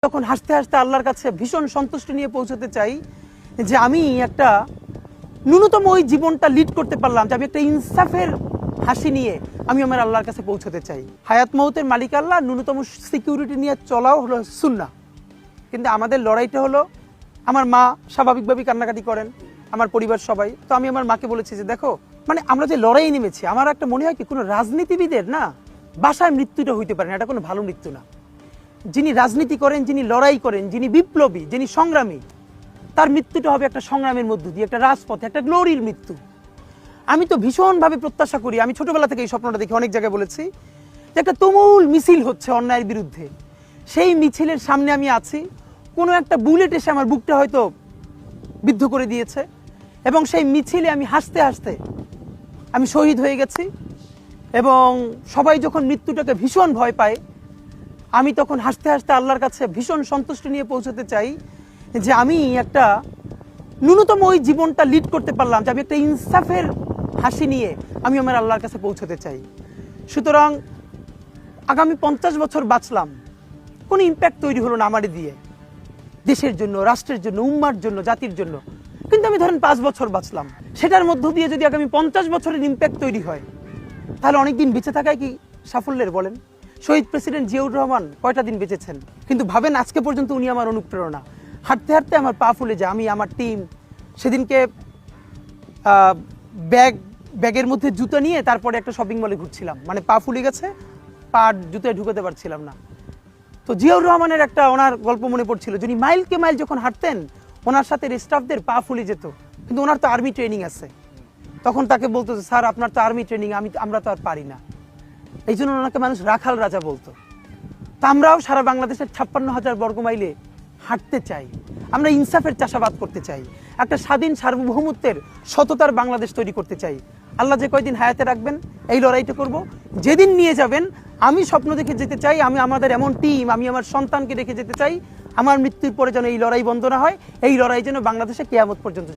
তখন হাসতে হাসতে আল্লাহর কাছে ভীষণ সন্তুষ্টি নিয়ে পৌঁছতে চাই যে আমি একটা ন্যূনতম ওই জীবনটা লিড করতে পারলাম, যে আমি একটা ইনসাফের হাসি নিয়ে আমি আমার আল্লাহর কাছে পৌঁছতে চাই। হায়াত মৌতের মালিক আল্লাহ, ন্যূনতম সিকিউরিটি নিয়ে চলাও হলো সুন্নাহ। কিন্তু আমাদের লড়াইটা হলো, আমার মা স্বাভাবিকভাবেই কান্নাকাটি করেন, আমার পরিবার সবাই। তো আমি আমার মাকে বলেছি যে দেখো, মানে আমরা যে লড়াই নেমেছি, আমার একটা মনে হয় কি কোনো রাজনীতিবিদের না বাসায় মৃত্যুটা হইতে পারে না, এটা কোনো ভালো মৃত্যু না। যিনি রাজনীতি করেন, যিনি লড়াই করেন, যিনি বিপ্লবী, যিনি সংগ্রামী, তার মৃত্যুটা হবে একটা সংগ্রামের মধ্য দিয়ে, একটা রাজপথে, একটা গ্লোরির মৃত্যু। আমি তো ভীষণভাবে প্রত্যাশা করি, আমি ছোটবেলা থেকে এই স্বপ্নটা দেখি, অনেক জায়গায় বলেছি যে একটা তুমুল মিছিল হচ্ছে অন্যায়ের বিরুদ্ধে, সেই মিছিলের সামনে আমি আছি, কোনো একটা বুলেট এসে আমার বুকটা হয়তো বিদ্ধ করে দিয়েছে, এবং সেই মিছিলে আমি হাসতে হাসতে আমি শহীদ হয়ে গেছি। এবং সবাই যখন মৃত্যুটাকে ভীষণ ভয় পায়, আমি তখন হাসতে হাসতে আল্লাহর কাছে ভীষণ সন্তুষ্টি নিয়ে পৌঁছতে চাই যে আমি একটা ন্যূনতম ওই জীবনটা লিড করতে পারলাম, যে আমি একটা ইনসাফের হাসি নিয়ে আমি আমার আল্লাহর কাছে পৌঁছতে চাই। সুতরাং আগামী 50 বছর বাঁচলাম, কোনো ইম্প্যাক্ট তৈরি হলো না আমারে দিয়ে, দেশের জন্য, রাষ্ট্রের জন্য, উম্মার জন্য, জাতির জন্য। কিন্তু আমি ধরেন 5 বছর বাঁচলাম, সেটার মধ্য দিয়ে যদি আগামী 50 বছরের ইম্প্যাক্ট তৈরি হয়, তাহলে অনেকদিন বেঁচে থাকায় কি সাফল্যের বলেন? শহীদ প্রেসিডেন্ট জিয়াউর রহমান কয়টা দিন বেঁচেছেন, কিন্তু ভাবেন আজকে পর্যন্ত উনি আমার অনুপ্রেরণা। হাঁটতে হাঁটতে আমার পা ফুলে যায়, আমি, আমার টিম সেদিনকে ব্যাগের মধ্যে জুতো নিয়ে তারপরে একটা শপিং মলে ঘুরছিলাম, মানে পা ফুলে গেছে, পা জুতোয় ঢুকাতে পারছিলাম না। তো জিয়াউর রহমানের একটা ওনার গল্প মনে পড়ছিল, যিনি মাইলকে মাইল যখন হাঁটতেন, ওনার সাথে স্টাফদের পা ফুলে যেত, কিন্তু ওনার তো আর্মি ট্রেনিং আছে। তখন তাকে বলতো যে স্যার আপনার তো আর্মি ট্রেনিং, আমরা তো আর পারি না। এই জন্য ওনাকে মানুষ রাখাল রাজা বলতো। তা আমরাও সারা বাংলাদেশের 56,000 বর্গমাইলে হাঁটতে চাই, আমরা ইনসাফের চাষাবাদ করতে চাই, একটা স্বাধীন সার্বভৌমত্বের সততার বাংলাদেশ তৈরি করতে চাই। আল্লাহ যে কয়দিন হায়াতে রাখবেন এই লড়াইটা করব। যেদিন নিয়ে যাবেন আমি স্বপ্ন দেখে যেতে চাই, আমি আমাদের এমন টিম, আমি আমার সন্তানকে রেখে যেতে চাই, আমার মৃত্যুর পরে যেন এই লড়াই বন্ধ না হয়, এই লড়াই যেন বাংলাদেশে কিয়ামত পর্যন্ত